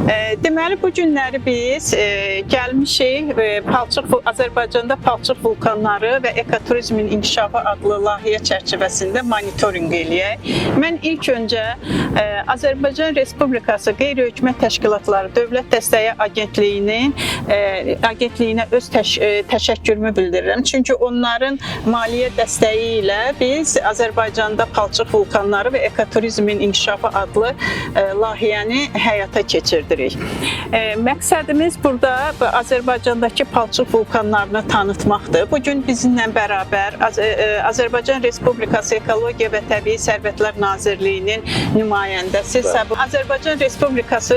Deməli, bu günləri biz gəlmişik Azərbaycanda palçıq vulkanları və ekoturizmin inkişafı adlı layihə çərçivəsində monitorinq eləyək. Mən ilk öncə Azərbaycan Respublikası Qeyri-Hökumət Təşkilatları Dövlət Dəstəyi Agentliyinə öz təşəkkürümü bildirirəm. Çünki onların maliyyə dəstəyi ilə biz Azərbaycanda palçıq vulkanları və ekoturizmin inkişafı adlı layihəni həyata keçirdirik. Məqsədimiz burada Azərbaycandakı palçıq vulkanlarını tanıtmaqdır. Bugün bizimlə bərabər Azərbaycan Respublikası Ekologiya və Təbii Sərvətlər Nazirliyinin nümayəndəsi, Azərbaycan Respublikası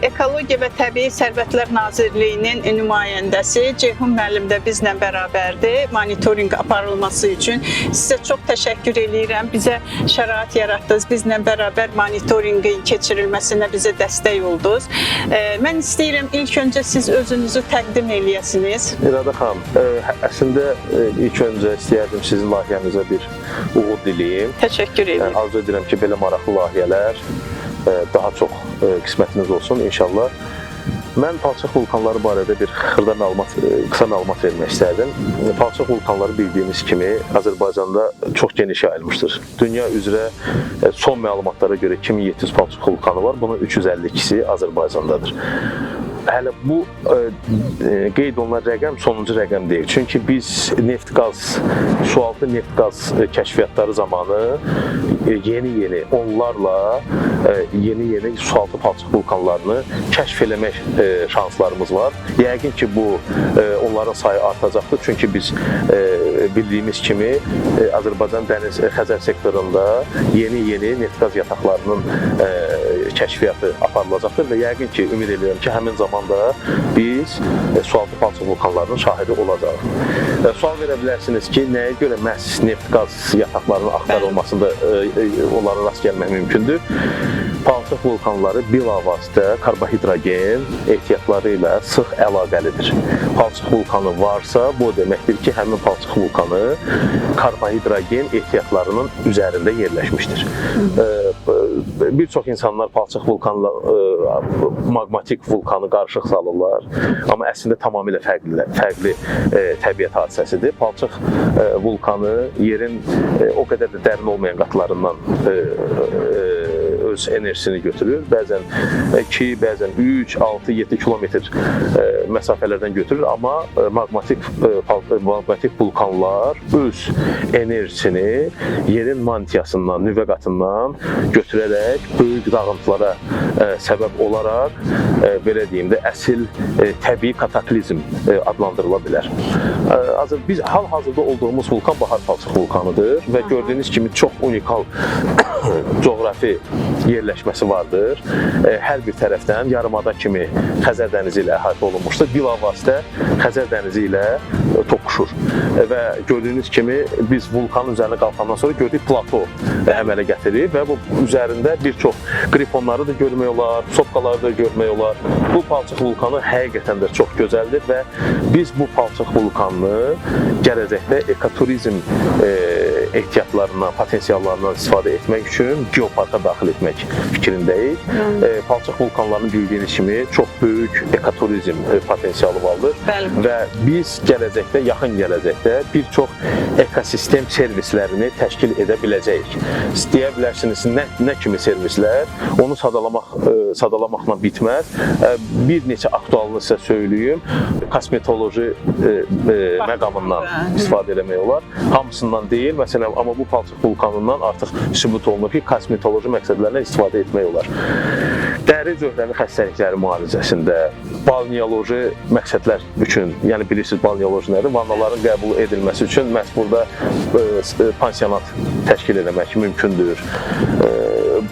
Ekologiya və Təbii Sərvətlər Nazirliyinin nümayəndəsi Ceyhun müəllim də bizlə bərabərdir. Monitorinq aparılması üçün sizə çox təşəkkür edirəm. Bizə şərait yaratdınız, bizlə bərabər monitorinqin keçirilməsinə bizə dəstək oldunuz. Mən istəyirəm ilk öncə siz özünüzü təqdim eləyəsiniz. İradə xanım, əslində ilk öncə istəyərdim sizin layihənizə bir uğur diləyim. Təşəkkür edirəm. Arzu edirəm ki, belə maraqlı layihələr daha çox qismətiniz olsun inşallah. Mən palçıq vulkanları barədə bir xırda qısa məlumat vermək istərdim. Palçıq vulkanları bildiyimiz kimi Azərbaycanda çox geniş yayılmışdır. Dünya üzrə son məlumatlara görə 2700 palçıq vulkanı var, bunun 352-si Azərbaycandadır. Hələ bu qeyd olunan rəqəm sonuncu rəqəm deyil. Çünki biz sualtı neft-qaz kəşfiyyatları zamanı yeni onlarla yeni sualtı palçıq vulkanlarını kəşf eləmək şanslarımız var. Yəqin ki, bu onların sayı artacaqdır. Çünki biz bildiyimiz kimi Azərbaycan dəniz Xəzər sektorunda yeni neft-qaz yataqlarının kəşfiyyatı aparılacaqdır və yəqin ki, ümid edirəm ki, həmin zamanda biz sualtı palçıq vulkanlarının şahidi olacağıq. Sual verə bilərsiniz ki, nəyə görə məhz neft-qaz yataqlarının axtarılmasında onlara rast gəlmək mümkündür? Palçıq vulkanları bilavasitə karbohidrogen ehtiyatları ilə sıx əlaqəlidir. Palçıq vulkanı varsa, bu deməkdir ki, həmin palçıq vulkanı karbohidrogen ehtiyatlarının üzərində yerləşmişdir. Bir çox insanlar palçıq vulkanla maqmatik vulkanı qarışıq salırlar, amma əslində tamamilə fərqli təbiət hadisəsidir. Palçıq vulkanı yerin o qədər də dərin olmayan qatlarından öz enerjisini götürür. Bəzən 2, bəzən 3, 6, 7 kilometr məsafələrdən götürür, amma maqmatik vulkanlar öz enerjisini yerin mantiyasından, nüvə qatından götürərək böyük dağıntılara səbəb olaraq, belə deyim də, əsil təbii kataklizm adlandırıla bilər. Biz hal-hazırda olduğumuz vulkan Bahar palçıq vulkanıdır və gördüyünüz kimi çox unikal coğrafi yerləşməsi vardır. Hər bir tərəfdən yarımada kimi Xəzər dənizi ilə əhatə olunmuşdur. Bilavasitə Xəzər dənizi ilə toqquşur. Və gördüyünüz kimi biz vulkanın üzərinə qalxandan sonra gördük plato əmələ gətirir və bu üzərində bir çox qrifonları da görmək olar, sopkaları da görmək olar. Bu palçıq vulkanı həqiqətən də çox gözəldir və biz bu palçıq vulkanını gələcəkdə ekoturizm ehtiyatlarından, potensiallarından istifadə etmək üçün geoparka daxil etmək fikrindəyik. Palçıq vulkanlarını bildiyiniz kimi çox böyük ekoturizm potensialı vardır və biz gələcəkdə, yaxın gələcəkdə bir çox ekosistem servislərini təşkil edə biləcəyik. Deyə bilərsiniz, nə kimi servislər? Onu sadalamaqla bitməz. Bir neçə aktualını sizə söyləyim. Kosmetoloji məqamından istifadə eləmək olar. Hamısından deyil, məsələn, amma bu palçıq vulkanından artıq sübut olunur ki, kosmetoloji məqsədlərlə istifadə etmək olar. Dəri cöhrəvi xəstəlikləri müalicəsində, balneoloji məqsədlər üçün, yəni bilirsiniz balneoloji nədir? Vannaların qəbul edilməsi üçün məhz burada pansionat təşkil etmək mümkündür.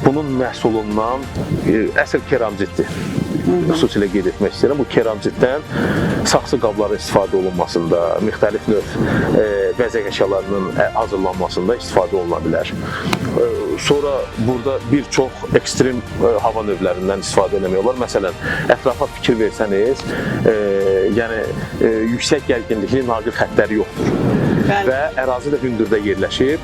Bunun məhsulundan əsl keramzitdir. Xüsusilə qeyd etmək istəyirəm. Bu keramzitdən saxsı qabların istifadə olunmasında, müxtəlif növ bəzək əşyalarının hazırlanmasında istifadə oluna bilər. Sonra burada bir çox ekstrem hava növlərindən istifadə etmək olar. Məsələn, ətrafa fikir versəniz, yəni yüksək gərginlikli naqil xəttləri yoxdur və ərazi də hündürdə yerləşir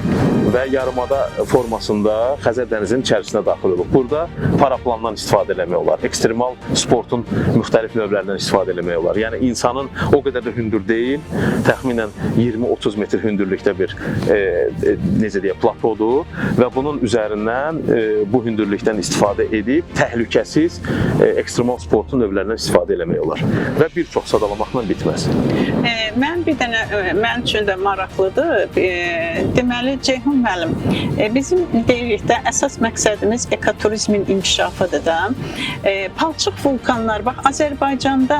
və yarımada formasında Xəzər dənizinin içərisinə daxil olub. Burada paraplandan istifadə eləmək olar, ekstremal sportun müxtəlif növlərindən istifadə eləmək olar. Yəni insanın o qədər də hündür deyil, təxminən 20-30 metr hündürlükdə bir necə deyək, platodur və bunun üzərindən bu hündürlükdən istifadə edib təhlükəsiz ekstremal sportun növlərindən istifadə eləmək olar və bir çox sadalamaqla bitməz. Mən bir dənə, mən üçün də maraqlıdır. Deməli, Ceyhun müəllim, bizim deyirik də əsas məqsədimiz ekoturizmin inkişafıdır da. Palçıq vulkanlar, bax, Azərbaycanda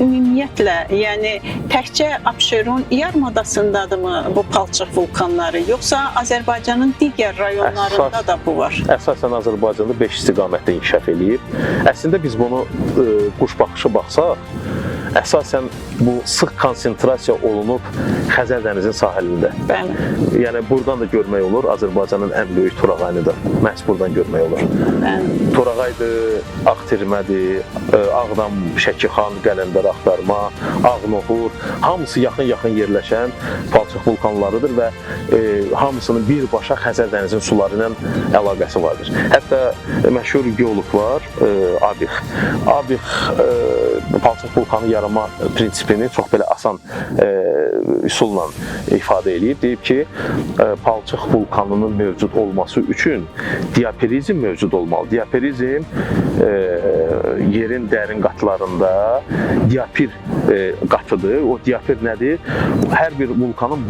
ümumiyyətlə, yəni təkcə Abşeron yarımadasındadırmı bu palçıq vulkanları, yoxsa Azərbaycanın digər rayonlarında da bu var? Əsasən Azərbaycanda 5 istiqamətdə inkişaf eləyib. Əslində biz bunu quş baxışı baxsaq, əsasən bu sıx konsentrasiya olunub Xəzər dənizinin sahilində. Bəli. Yəni buradan da görmək olur, Azərbaycanın ən böyük Torağayını da məhz buradan görmək olur. Bəli. Torağaydır, Ağtirmədir, Ağdam, Şəkixan, Qələndər axtarma, Ağnoxur, hamısı yaxın-yaxın yerləşən palçıq vulkanlarıdır və hamısının birbaşa Xəzər dənizinin suları ilə əlaqəsi vardır. Hətta məşhur geoloq var, Abix. Abix palçıq vulkanı yarama prinsipini çox belə asan üsulla ifadə edib. Deyib ki, palçıq vulkanının mövcud olması üçün diaperizm mövcud olmalı. Diaperizm yerin dərin qatlarında diapir qatıdır. O diapir nədir? Hər bir vulkanın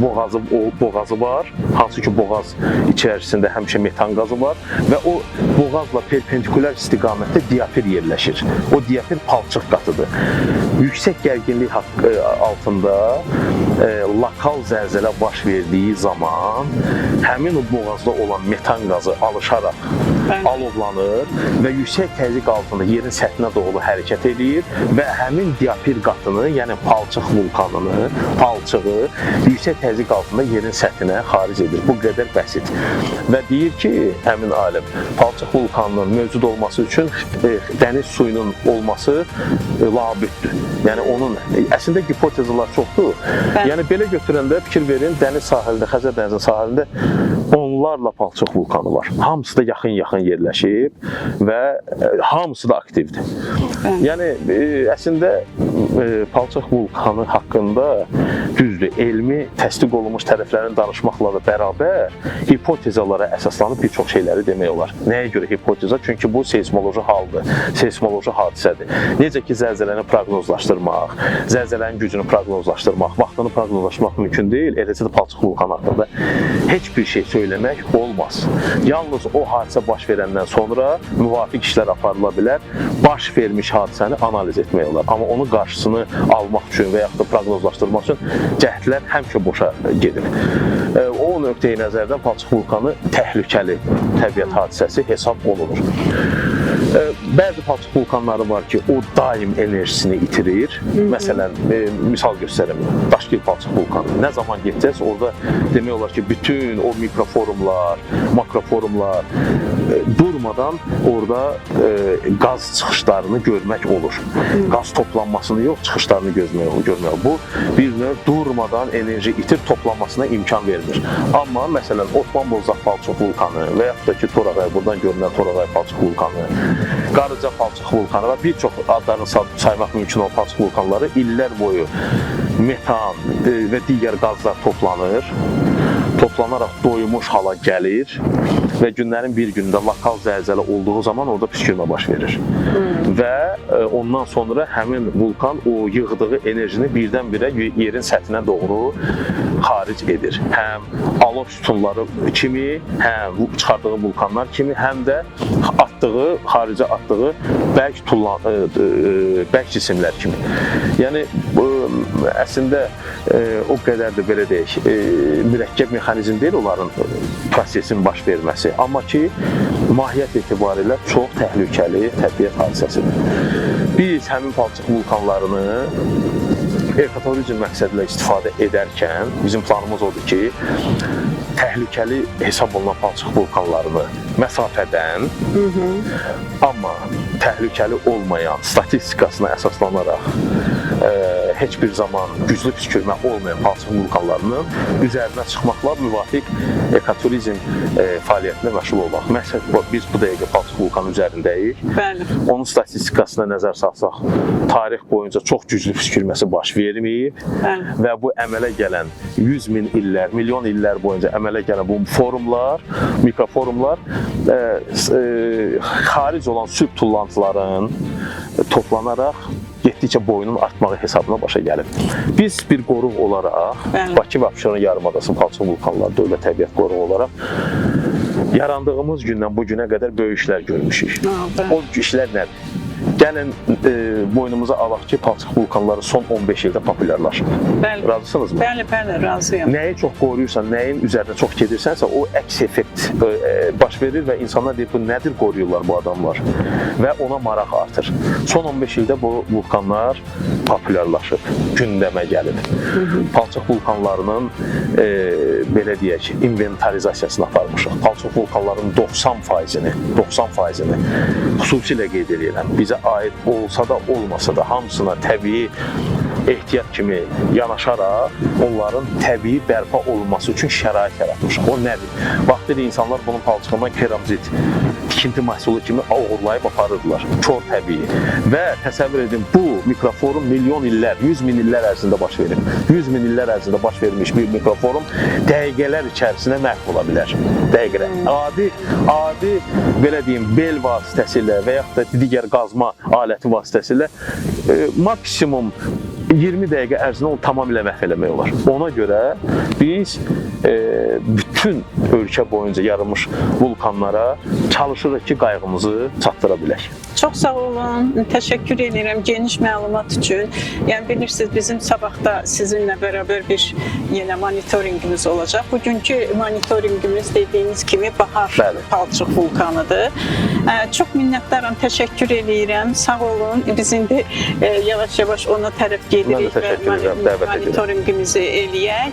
boğazı var. Hansı ki, boğaz içərisində həmişə metan qazı var və o boğazla perpendikulyar istiqamətdə diapir yerləşir. O diapir palçıq qatıdır. Yüksək gərginlik altında lokal zəlzələ baş verdiyi zaman həmin o boğazda olan metan qazı alışaraq alovlanır və yüksək təzyiq altında yerin səthinə doğru hərəkət edir və həmin diapir qatını, yəni palçıq vulkanını, palçığı yüksək təzyiq altında yerin səthinə xaric edir. Bu qədər bəsit. Və deyir ki, həmin alim, palçıq vulkanının mövcud olması üçün dəniz suyunun olması labüddür. Yəni onun əslində hipotezlər çoxdur. Yəni belə götürəndə fikir verin, dəniz sahilində, Xəzər dənizinin sahilində onlarla palçıq vulkanı var. Hamısı da yaxın-yaxın yerləşib və hamısı da aktivdir. Yəni əslində palçıq vulkanı haqqında düzdür, elmi təsdiq olunmuş tərəflərin danışmaqla da bərabər hipotezalara əsaslanıb bir çox şeyləri demək olar. Nəyə görə hipoteza? Çünki bu seysmoloji haldır, seysmoloji hadisədir. Necə ki, zəlzələni proqnozlaşdırmaq, zəlzələnin gücünü proqnozlaşdırmaq, vaxtını proqnozlaşdırmaq mümkün deyil, eləcə də palçıq vulkanı haqqında heç bir şey söyləmək olmaz. Yalnız o hadisə baş verəndən sonra müvafiq işlər aparıla bilər, baş vermiş hadisəni analiz etmək olar. Amma onun qarşısını almaq üçün və yaxud da proqnozlaşdırmaq üçün cəhdlər həmişə boşa gedir. O nöqteyi nəzərdən palçıq vulkanı təhlükəli təbiət hadisəsi hesab olunur. Bəzi palçıq vulkanları var ki, o daim enerjisini itirir. Məsələn, misal göstərim, Daşkil palçıq vulkanı. Nə zaman gedəcəz, orada demək olar ki, bütün o mikroforumlar, makroforumlar durmadan orada qaz çıxışlarını görmək olur. Qaz toplanmasını yox, çıxışlarını görmək olur. Bu, bir növ durmadan enerji itir, toplanmasına imkan vermir. Amma, məsələn, Osman Bozaq palçıq vulkanı və yaxud da ki, Torağay, buradan görünən Torağay palçıq vulkanı, Qarıca palçıq vulkanı və bir çox adlarını saymaq mümkün olan palçıq vulkanları illər boyu metan və digər qazlar toplanaraq doymuş hala gəlir və günlərin bir günündə lokal zəlzələ olduğu zaman orada püskürmə baş verir. Və ondan sonra həmin vulkan o yığdığı enerjini birdən-birə yerin səthinə doğru xaric edir. Həm alov sütunları kimi, həm çıxardığı vulkanlar kimi, həm də xaricə atdığı bərk cisimlər kimi. Yəni, əslində o qədər də belə deyək, mürəkkəb mexanizm deyil onların prosesin baş verməsi. Amma ki, mahiyyət etibarilə çox təhlükəli təbiət hadisəsidir. Biz həmin palçıq vulkanlarını ekoturizm məqsədilə istifadə edərkən bizim planımız odur ki, təhlükəli hesab olunan palçıq vulkanlarını məsafədən, amma təhlükəli olmayan statistikasına əsaslanaraq heç bir zaman güclü püskürmə olmayan palçıq vulkanlarının üzərinə çıxmaqla müvafiq ekoturizm fəaliyyətinə məşğul olmaq. Məsələn, biz bu dəqiqə palçıq vulkanı üzərindəyik. Bəli. Onun statistikasına nəzər salsaq, tarix boyunca çox güclü püskürməsi baş verməyib. Bəli. Və bu əmələ gələn 100 min illər, milyon illər boyunca əmələ gələn bu forumlar, mikroforumlar xaric olan süd tullantıların toplanaraq getdikcə boyunun artmağı hesabına başa gəlib. Biz bir qoruq olaraq, Bəli. Bakı və Abşeron yarımadası palçıq vulkanları dövlət təbiət qoruğu olaraq yarandığımız gündən bu günə qədər böyük işlər görmüşük. Bəli. O işlər nədir? Gəlin boynumuza alaq ki, palçıq vulkanları son 15 ildə populyarlaşıb. Bəli. Razısınızmı? Bəli, bəli, razıyam. Nəyi çox qoruyursan, nəyin üzərinə çox gedirsənsə, o əks effekt baş verir və insanlar deyir, bu nədir qoruyurlar bu adamlar? Və ona maraq artır. Son 15 ildə bu vulkanlar populyarlaşıb, gündəmə gəlib. Palçıq vulkanlarının belə deyək, inventarizasiyasını aparmışıq. Palçıq vulkanlarının 90%-ni xüsusilə qeyd edirəm. Bizə aid olsa da, olmasa da hamısına təbii ehtiyat kimi yanaşaraq onların təbii bərpa olunması üçün şərait yaratmışıq. O nədir? Vaxtilə insanlar bunun palçığından keramzit, tikinti məhsulu kimi oğurlayıb aparırdılar. Kor təbii. Və təsəvvür edin, bu mikroforum milyon illər, 100 min illər ərzində baş verir. 100 min illər ərzində baş vermiş bir mikroforum dəqiqələr içərisində məhv ola bilər. Dəqiqələr. Adi belə deyim, bel vasitəsilə və yaxud da digər qazma aləti vasitəsilə maksimum 20 dəqiqə ərzində onu tamamilə məhv eləmək olar. Ona görə biz bütün ölkə boyunca yarılmış vulkanlara çalışırıq ki, qayğımızı çatdıra bilək. Çox sağ olun, təşəkkür edirəm geniş məlumat üçün. Yəni bilirsiniz, bizim sabahda sizinlə bərabər bir yenə monitorinqimiz olacaq. Bugünkü monitorinqimiz dediyiniz kimi Bahar palçıq vulkanıdır. Çox minnətdaram, təşəkkür edirəm. Sağ olun. Biz indi yavaş-yavaş ona tərəf gedirik və monitorinqimizi eləyək.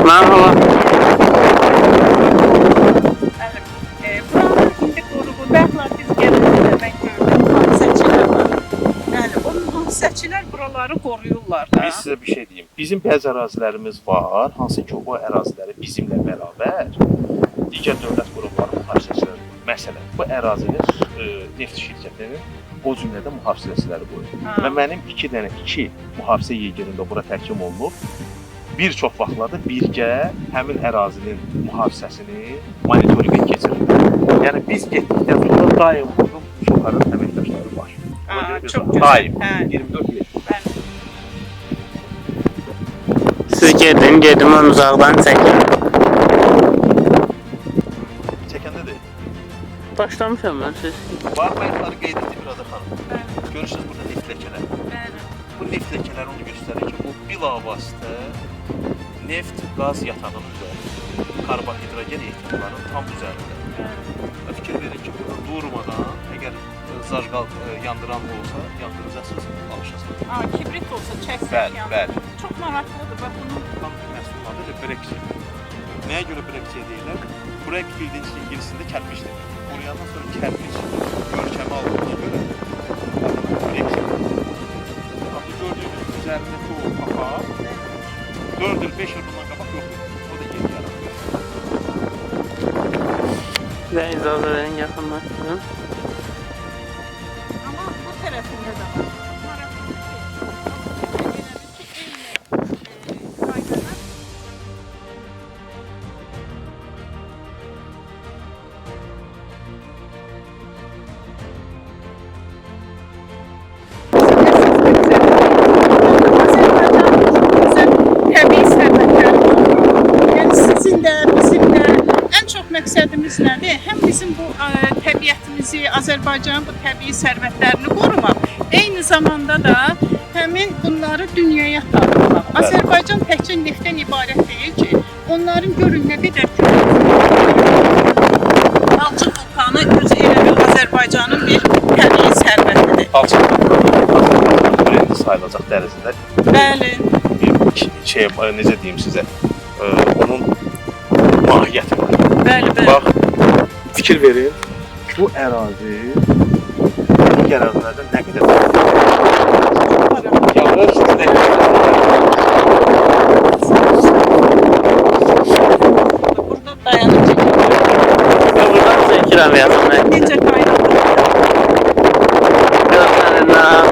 Merhaba. Buranın indi qoruğu bəxtlər biz gələndə mən gördüm, hadisəçilər var. Bəli, o hadisəçilər buraları qoruyurlar da. Biz sizə bir şey deyim. Bizim bəzi ərazilərimiz var, hansı ki o əraziləri bizimlə bərabər digər dövlət qurumları mühafizəçiləri qoyur. Məsələn, bu ərazinin neft şirkətinin o cümlədə mühafizəçiləri qoyur. Və mənim iki mühafizə yegerində bura təhkim olunub. Bir çox vaxtlarda birgə həmin ərazinin mühafizəsini monitorinqə keçirir. Yəni biz getdikdən sonra daim burada uşaqların əməkdaşları var. Çox gözəl. Daim, 24 il. Siz gedin mən uzaqdan çəkim. Çəkəndə deyil. Başlamışam mən siz. Var bayaqları qeyd etdi Miradə xanım. Görürsünüz burada neft ləkələri. Bu neft ləkələri onu göstərir ki, bu bilavasitə neft, qaz yatağının üzərində, karbohidrogen ehtiyatların tam üzərində. Fikir verin ki, burada durmadan, əgər zajqal yandıran olsa, yandıracaqsınız, alışasınız. Kibrit olsa çəksək Bəli, bəli. Çox maraqlıdır, bax bunun. Tam məhsul adı da breksiya. Nəyə görə breksiya deyirlər? Brek bildiğiniz İngilisində kərpiç demir. Qoruyandan sonra kərpiç görkəmi aldığına görə breksiya. Bu gördüyünüz üzərindəki o papaq 4 il, 5 il bundan qabaq yoxdur. O da yeni yaratılır. Sizə icazə verin, yaxınlaşdırın. Amma bu tərəfində də var. Məqsədimiz nədir? Həm bizim bu təbiətimizi, Azərbaycanın bu təbii sərvətlərini qorumaq, eyni zamanda da həmin bunları dünyaya tanıtmaq. Azərbaycan təkcə neftdən ibarət deyil ki, onların görün nə qədər palçıq vulkanı özü elə bil Azərbaycanın bir təbii sərvətidir. Palçıq vulkanı sayılacaq dərəcədə Bəli. bir şey, necə deyim sizə, onun mahiyyəti var. Bəli, bəli. Bax, fikir verin, bu ərazi digər ərazilərdən nə qədər yağış günə Burada dayanıb çəkilir. Buradan çəkirəm yazım mən. Necə qaynaqdır? Gözlərindən.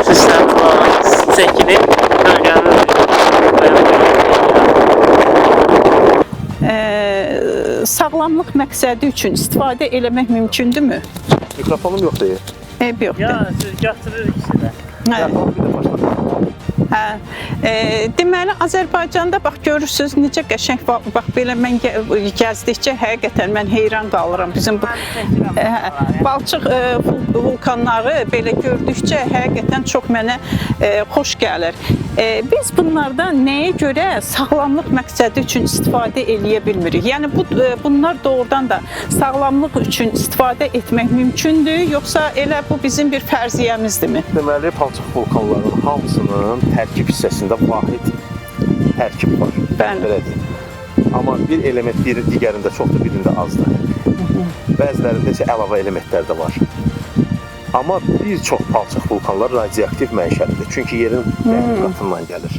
Sistem var. Çəkilib. Sağlamlıq məqsədi üçün istifadə eləmək mümkündürmü? mikrofonum yox deyir. Eyb yoxdur. Ya, siz götürürük sizə. Hə. Bir də başlasın. Hə. Deməli Azərbaycanda bax görürsüz necə qəşəng bax belə mən gəzdikcə həqiqətən mən heyran qalıram. Bizim bu Balçıq vulkanları belə gördükcə həqiqətən çox mənə xoş gəlir. Biz bunlardan nəyə görə sağlamlıq məqsədi üçün istifadə eləyə bilmirik? Yəni bunlar doğrudan da sağlamlıq üçün istifadə etmək mümkündür, yoxsa elə bu bizim bir fərziyyəmizdirmi? Deməli, palçıq vulkanlarının hamısının tərkib hissəsində vahid tərkib var. Bəli. Belədir. Amma bir element biri digərində çoxdur, birində azdır. Bəzilərində isə əlavə elementlər də var. Amma bir çox palçıq vulkanlar radioaktiv mənşəlidir. Çünki yerin qatından gəlir.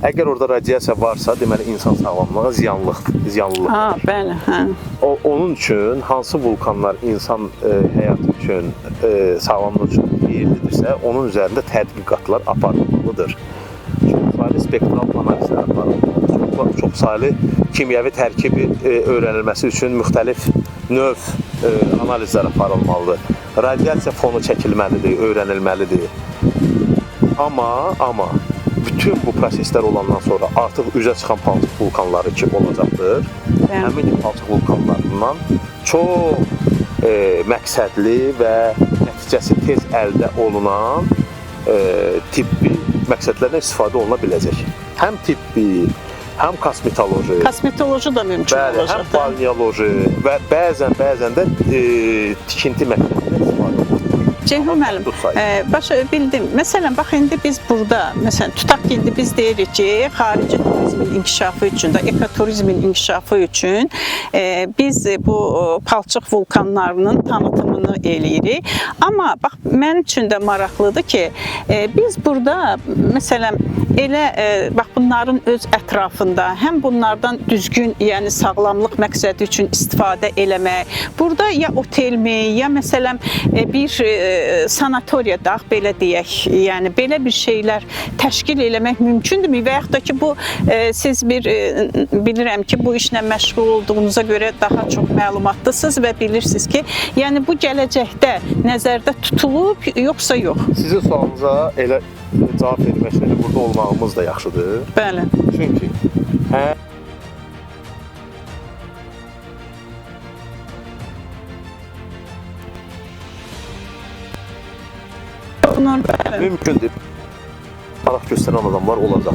Əgər orada radiasiya varsa, deməli insan sağlamlığına ziyanlılıqdır. Ha, bəli, hə. Onun üçün hansı vulkanlar insan həyatı üçün, sağlamlıq üçün xeyirlidirsə, onun üzərində tədqiqatlar aparılmalıdır. Çoxsaylı spektral analizlər aparılmalıdır. Çoxsaylı kimyəvi tərkibi öyrənilməsi üçün müxtəlif növ analizlər aparılmalıdır. Radiasiya fonu çəkilməlidir, öyrənilməlidir. Amma bütün bu proseslər olandan sonra artıq üzə çıxan palçıq vulkanları ki olacaqdır. Həmin palçıq vulkanlarından çox məqsədli və nəticəsi tez əldə olunan tibbi məqsədlərdən istifadə oluna biləcək. Həm tibbi, həm kosmetoloji. Kosmetoloji da mümkün olacaq. Həm balneoloji və bəzən də tikinti məqsədilə istifadə olunur. Ceyhun müəllim, başa bildim. Məsələn, bax indi biz burada, məsələn, tutaq ki, indi biz deyirik ki, xarici turizmin inkişafı üçün də, ekoturizmin inkişafı üçün biz bu palçıq vulkanlarının tanıtımını eləyirik. Amma bax, mənim üçün də maraqlıdır ki, biz burada, məsələn, elə bax bunların öz ətrafında həm bunlardan düzgün, yəni sağlamlıq məqsədi üçün istifadə eləmək, burada ya otelmi, ya məsələn bir sanatoriya da belə deyək, yəni belə bir şeylər təşkil eləmək mümkündürmü və yaxud da ki bu siz bilirəm ki bu işlə məşğul olduğunuza görə daha çox məlumatlısınız və bilirsiniz ki, yəni bu gələcəkdə nəzərdə tutulub yoxsa yox? Sizin sualınıza elə cavab vermək üçün burada olmağımız da yaxşıdır. Bəli. Çünki mümkündür. Maraq göstərən adamlar olacaq.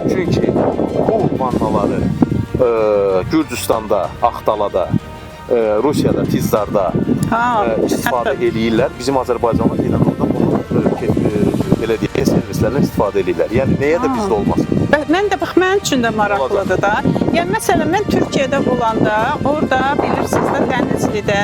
Çünki bu vannaları Gürcüstanda, Axtalada, Rusiyada, Tizdarda istifadə eləyirlər. Bizim Azərbaycanlı İranlarda bunu belə deyək, servislərlə istifadə eləyirlər. Yəni nəyə də bizdə olmasın? Mən də bax, mənim üçün də maraqlıdır da. Yəni məsələn, mən Türkiyədə olanda, orada bilirsiniz də Dənizlidə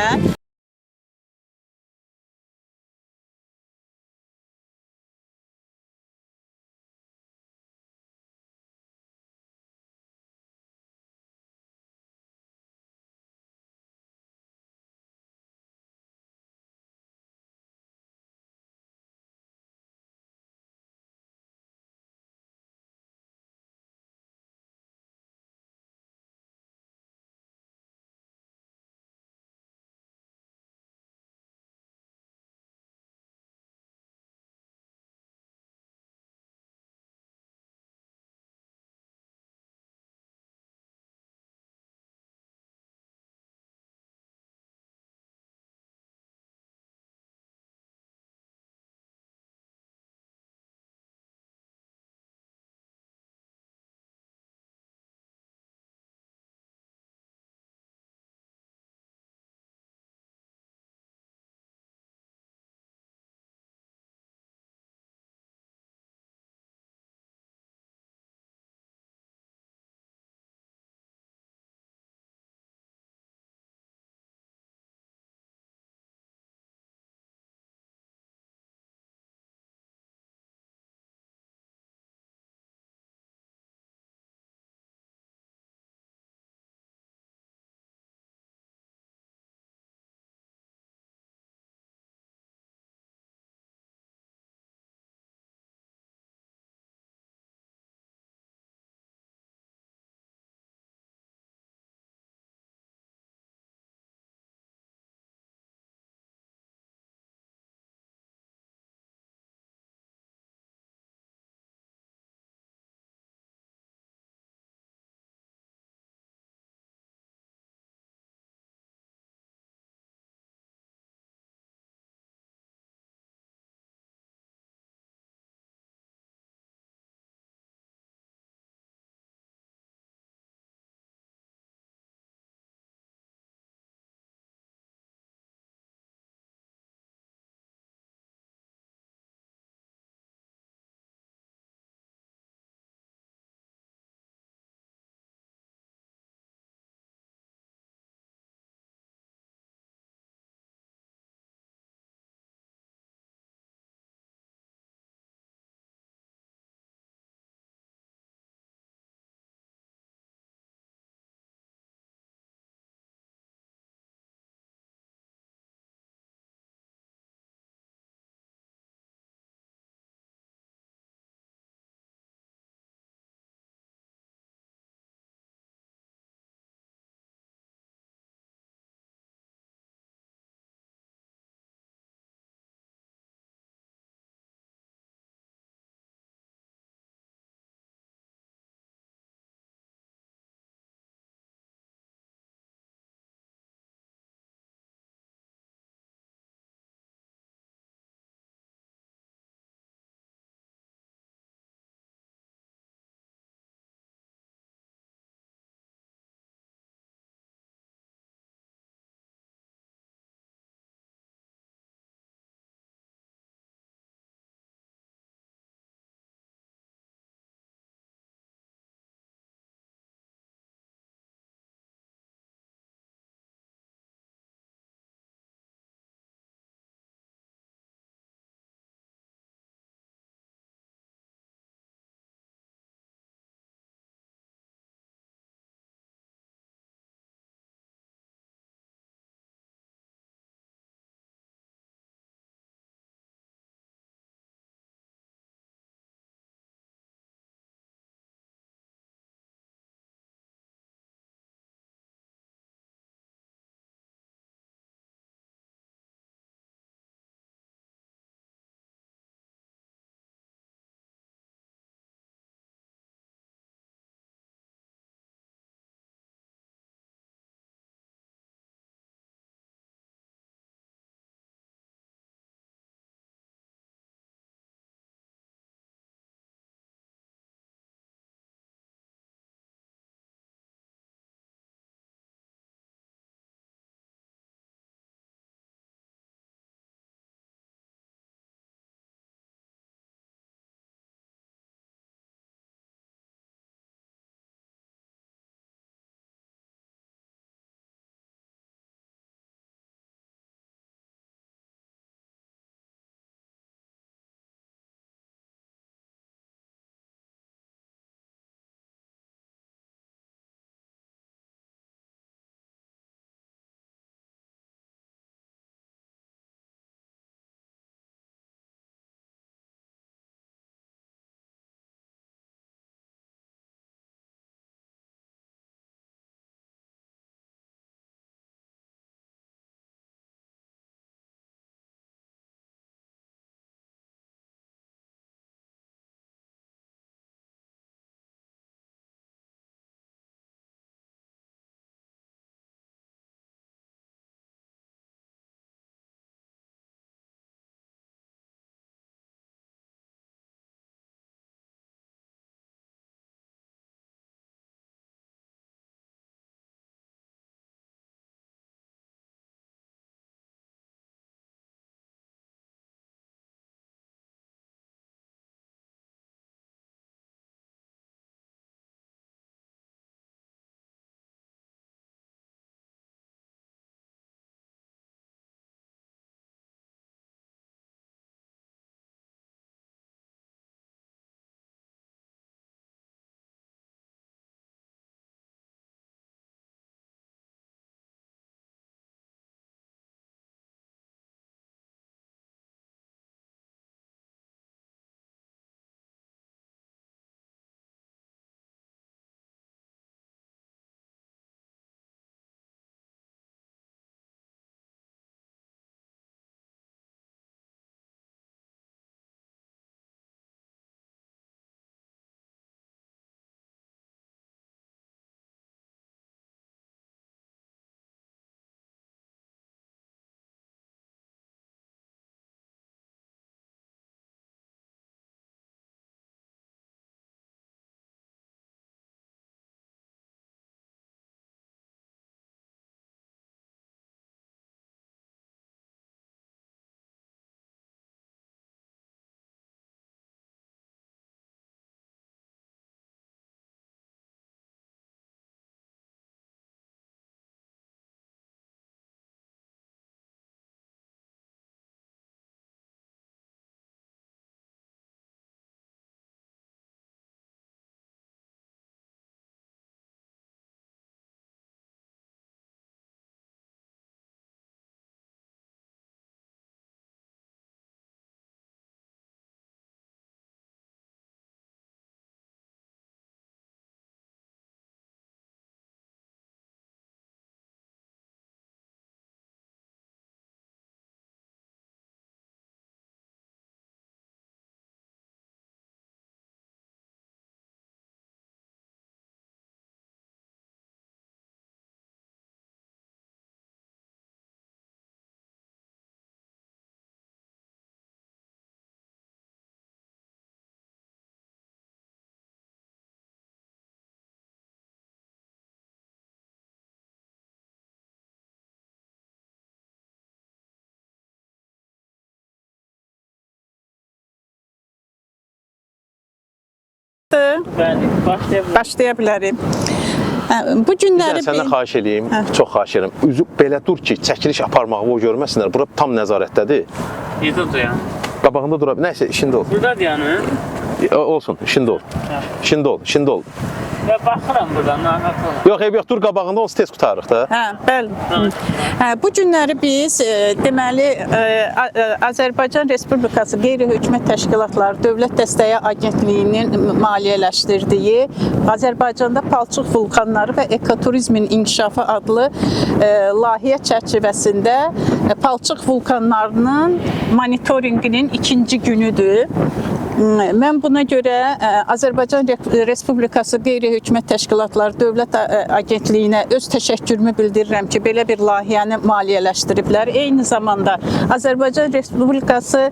rahatdır. Bəli, başlayalım. Başlaya bilərik. Bu günləri Səndən xahiş edeyim, çox xahiş edirəm. Üzü belə dur ki, çəkiliş aparmağı o görməsinlər. Bura tam nəzarətdədir. Yedi dayan. Qabağında dura bil. Nəysə, işində ol. Burada dayanın. Olsun, işində ol. İşində ol, işində ol. Ya baxıram buradan, narahat olma. Yox, eyb yox, dur qabağında onu tez qutarıq da. Bəli. Bu günləri biz deməli Azərbaycan Respublikası Qeyri-Hökumət Təşkilatları Dövlət Dəstəyi Agentliyinin maliyyələşdirdiyi Azərbaycanda palçıq vulkanları və ekoturizmin inkişafı adlı layihə çərçivəsində palçıq vulkanlarının monitorinqinin 2-ci günüdür. Mən buna görə Azərbaycan Respublikası Qeyri-Hökumət Təşkilatları Dövlət Agentliyinə öz təşəkkürümü bildirirəm ki, belə bir layihəni maliyyələşdiriblər. Eyni zamanda Azərbaycan Respublikası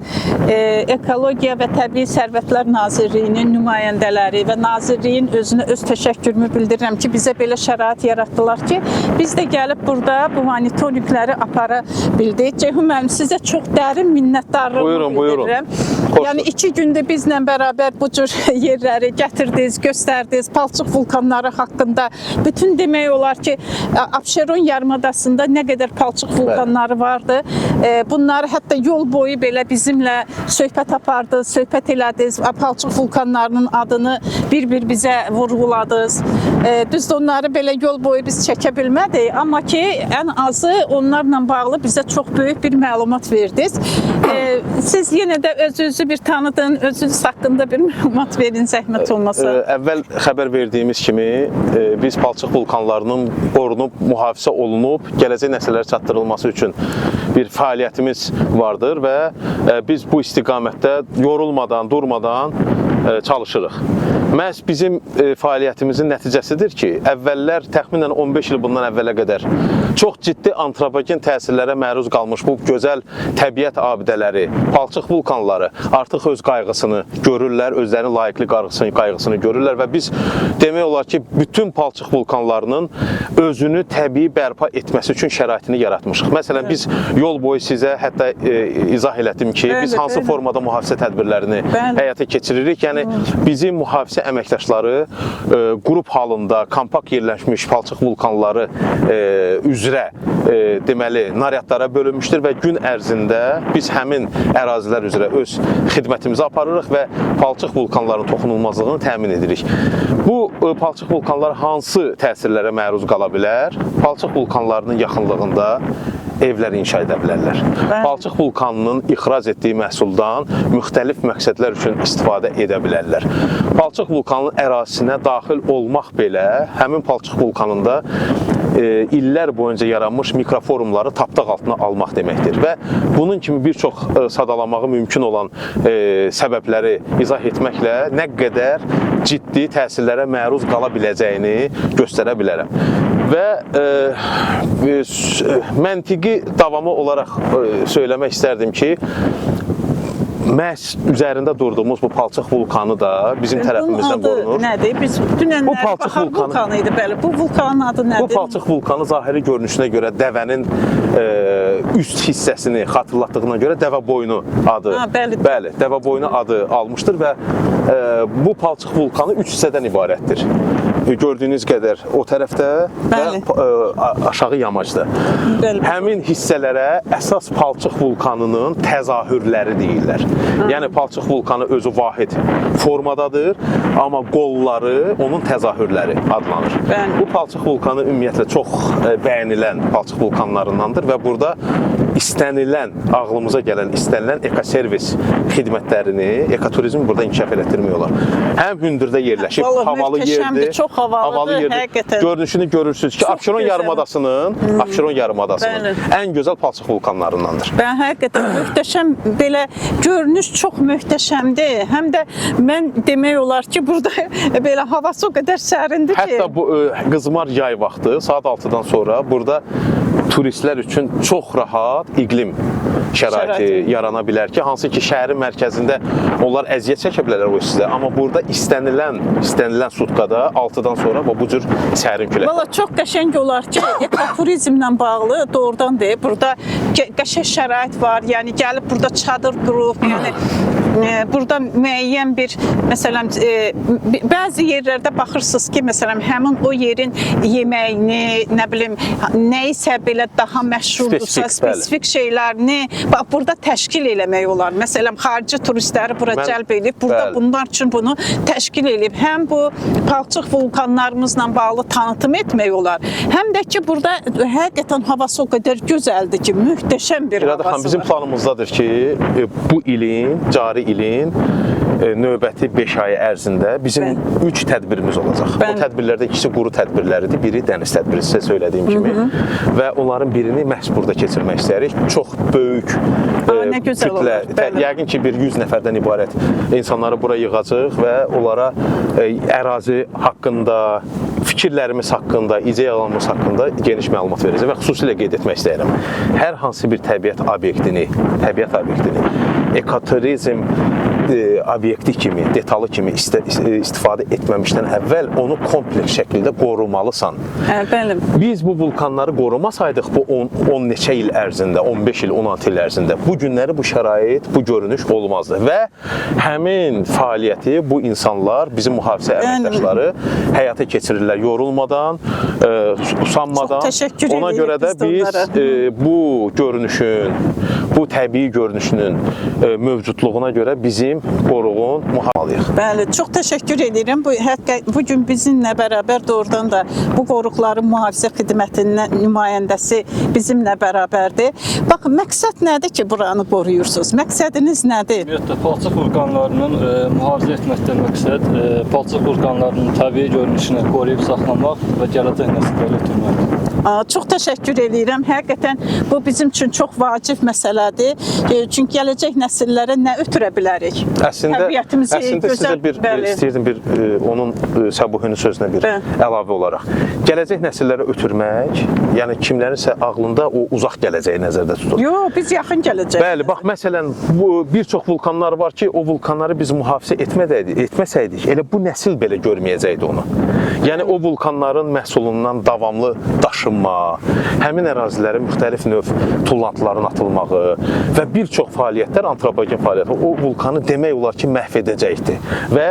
Ekologiya və Təbii Sərvətlər Nazirliyinin nümayəndələri və Nazirliyin özünə öz təşəkkürümü bildirirəm ki, bizə belə şərait yaratdılar ki, biz də gəlib burada bu monitorinqləri apara bildik. Ceyhun müəllim, sizə çox dərin minnətdarlığımı bildirirəm. Yəni 2 gündür bizlə bərabər bu cür yerləri gətirdiniz, göstərdiniz, palçıq vulkanları haqqında. Bütün demək olar ki, Abşeron yarımadasında nə qədər palçıq vulkanları vardı. Bunları hətta yol boyu belə bizimlə söhbət apardınız, söhbət elədiniz. Palçıq vulkanlarının adını bir-bir bizə vurğuladınız. Düzdür, onları belə yol boyu biz çəkə bilmədik, amma ki, ən azı onlarla bağlı bizə çox böyük bir məlumat verdiniz. Siz yenə də özünüzü bir tanıdın, özünüz haqqında bir məlumat verin, zəhmət olmasa. Əvvəl xəbər verdiyimiz kimi biz palçıq vulkanlarının qorunub, mühafizə olunub, gələcək nəsillərə çatdırılması üçün bir fəaliyyətimiz vardır və biz bu istiqamətdə yorulmadan, durmadan çalışırıq. Məhz bizim fəaliyyətimizin nəticəsidir ki, əvvəllər təxminən 15 il bundan əvvələ qədər çox ciddi antropogen təsirlərə məruz qalmış bu gözəl təbiət abidələri, palçıq vulkanları artıq öz qayğısını görürlər, özlərinin layiqli qayğısını görürlər və biz demək olar ki, bütün palçıq vulkanlarının özünü təbii bərpa etməsi üçün şəraitini yaratmışıq. Məsələn, biz yol boyu sizə hətta izah elədim ki, biz hansı formada mühafizə tədbirlərini həyata keçiririk. Yəni, bizim mühafizə əməkdaşları qrup halında kompakt yerləşmiş palçıq vulkanları üzrə deməli, naryadlara bölünmüşdür və gün ərzində biz həmin ərazilər üzrə öz xidmətimizi aparırıq və palçıq vulkanların toxunulmazlığını təmin edirik. Bu palçıq vulkanlar hansı təsirlərə məruz qala bilər? Palçıq vulkanlarının yaxınlığında evlər inşa edə bilərlər. Palçıq vulkanının ixrac etdiyi məhsuldan müxtəlif məqsədlər üçün istifadə edə bilərlər. Palçıq vulkanının ərazisinə daxil olmaq belə həmin palçıq vulkanında illər boyunca yaranmış mikroformları tapdaq altına almaq deməkdir və bunun kimi bir çox sadalamağı mümkün olan səbəbləri izah etməklə nə qədər ciddi təsirlərə məruz qala biləcəyini göstərə bilərəm. Və məntiqi davamı olaraq söyləmək istərdim ki, məhz üzərində durduğumuz bu palçıq vulkanı da bizim tərəfimizdən qorunur. Bunun adı nədir? Biz dünənləri Baxar vulkanı idi, bəli. Bu vulkanın adı nədir? Bu palçıq vulkanı zahiri görünüşünə görə dəvənin üst hissəsini xatırlatdığına görə dəvə boynu adı. Bəli, dəvə boynu adı almışdır və bu palçıq vulkanı 3 hissədən ibarətdir. Gördüyünüz qədər o tərəfdə və aşağı yamacda. Həmin hissələrə əsas palçıq vulkanının təzahürləri deyirlər. Yəni palçıq vulkanı özü vahid formadadır, amma qolları onun təzahürləri adlanır. Bu palçıq vulkanı ümumiyyətlə çox bəyənilən palçıq vulkanlarındandır və burada istənilən, ağlımıza gələn, istənilən ekoservis xidmətlərini, ekoturizmi burada inkişaf elətdirmək olar. Həm hündürdə yerləşib, havalı yerdir, havalı yerdir. Görünüşünü görürsünüz ki, Abşeron yarımadasının ən gözəl palçıq vulkanlarındandır. Ben həqiqətən möhtəşəm, belə görünüş çox möhtəşəmdir. Həm də mən demək olar ki, burada belə havası o qədər sərindir ki. Hətta bu qızmar yay vaxtı, saat 6-dan sonra burada turistlər üçün çox rahat iqlim şəraiti yarana bilər ki, hansı ki şəhərin mərkəzində onlar əziyyət çəkə bilərlər o sizə, amma burada istənilən sutkada 6-dan sonra bu cür sərin külək. Valla çox qəşəng olar ki, ekoturizmlə bağlı doğrudan deyib, burada qəşəng şərait var, yəni gəlib burada çadır qurub, yəni burada müəyyən bir, məsələn, bəzi yerlərdə baxırsınız ki, məsələn, həmin o yerin yeməyini, nə bilim, nəyisə belə daha məşhurdursa, spesifik şeylərini burada təşkil eləmək olar. Məsələn, xarici turistləri bura cəlb edib, burada bunlar üçün bunu təşkil edib. Həm bu palçıq vulkanlarımızla bağlı tanıtım etmək olar, həm də ki, burada həqiqətən havası o qədər gözəldir ki, mühtəşəm bir havası var. Bizim planımızdadır ki, bu ilin, cari ilin növbəti 5 ay ərzində bizim 3 tədbirimiz olacaq. O tədbirlərdə ikisi quru tədbirləridir, biri dəniz tədbiri, sizə söylədiyim kimi. Və onların birini məhz burada keçirmək istəyirik. Çox böyük kütlə, yəqin ki, bir 100 nəfərdən ibarət insanları bura yığacaq və onlara ərazi haqqında, fikirlərimiz haqqında, ideyalarımız haqqında geniş məlumat verəcək və xüsusilə qeyd etmək istəyirəm. Hər hansı bir təbiət obyektini, ekoturizm obyekti kimi, detallı kimi istifadə etməmişdən əvvəl onu kompleks şəkildə qorumalısan. Bəli. Biz bu vulkanları qorumasaydıq bu 10 neçə il ərzində, 15 il, 16 il ərzində bu günləri, bu şərait, bu görünüş olmazdı və həmin fəaliyyəti bu insanlar, bizim mühafizə əməkdaşları həyata keçirirlər yorulmadan, usanmadan. Çox təşəkkür edirik. Ona görə də biz bu görünüşün, bu təbii görünüşünün mövcudluğuna görə bizim qoruğun mühafizəliyik. Bəli, çox təşəkkür edirəm. Bu gün bizimlə bərabər doğrudan da bu qoruqların mühafizə xidmətinin nümayəndəsi bizimlə bərabərdir. Baxın, məqsəd nədir ki, buranı qoruyursunuz? Məqsədiniz nədir? Ümumiyyətlə, palçıq vulkanlarının mühafizə etməkdən məqsəd palçıq vulkanlarının təbii görünüşünü qoruyub saxlamaq və gələcək nəsillərə ötürməkdir. Çox təşəkkür edirəm. Həqiqətən bu bizim üçün çox vacib məsələdir. Çünki gələcək nəsillərə nə ötürə bilərik? Əslində sizə istəyirdim onun Səbuhinin sözünə bir əlavə olaraq. Gələcək nəsillərə ötürmək, yəni kimlərinsə ağlında o uzaq gələcəyi nəzərdə tutulur. Yox, biz yaxın gələcək. Bəli, bax, məsələn, bir çox vulkanlar var ki, o vulkanları biz mühafizə etməsəydik, elə bu nəsil belə görməyəcəkdi onu. Yəni, o vulkanların məhsulundan davamlı daşınma, həmin ərazilərin müxtəlif növ tullantıların atılmağı və bir çox fəaliyyətlər, antropogen fəaliyyətlər, o vulkanı demək olar ki, məhv edəcəkdir və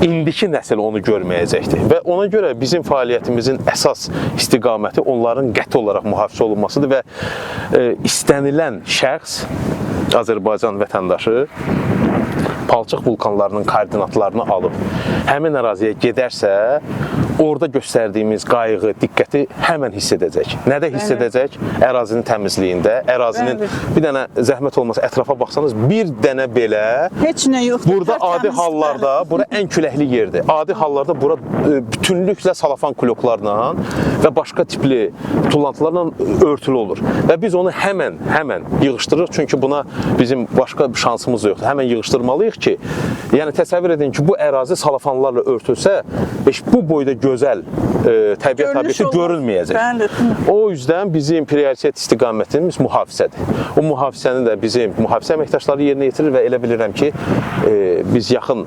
indiki nəsil onu görməyəcəkdir. Və ona görə bizim fəaliyyətimizin əsas istiqaməti onların qəti olaraq mühafizə olunmasıdır və istənilən şəxs, Azərbaycan vətəndaşı, palçıq vulkanlarının koordinatlarını alıb həmin əraziyə gedərsə, orada göstərdiyimiz qayğı, diqqəti həmən hiss edəcək. Nədə hiss edəcək? Ərazinin təmizliyində, ərazinin bir dənə zəhmət olmasa ətrafa baxsanız, bir dənə belə heç nə yoxdur. Burada adi hallarda, bura ən küləkli yerdir. Adi hallarda bura bütünlüklə salafan kloklarla və başqa tipli tullantılarla örtülü olur. Və biz onu həmən yığışdırırıq, çünki buna bizim başqa bir şansımız yoxdur. Həmən yığışdırmalıyıq ki, yəni təsəvvür edin ki, bu ərazi salafanlarla örtülsə, bu boyda gözəl təbiət obyekti görülməyəcək. O yüzdən bizim prioritet istiqamətimiz mühafizədir. O mühafizəni də bizim mühafizə əməkdaşları yerinə yetirir və elə bilirəm ki, biz yaxın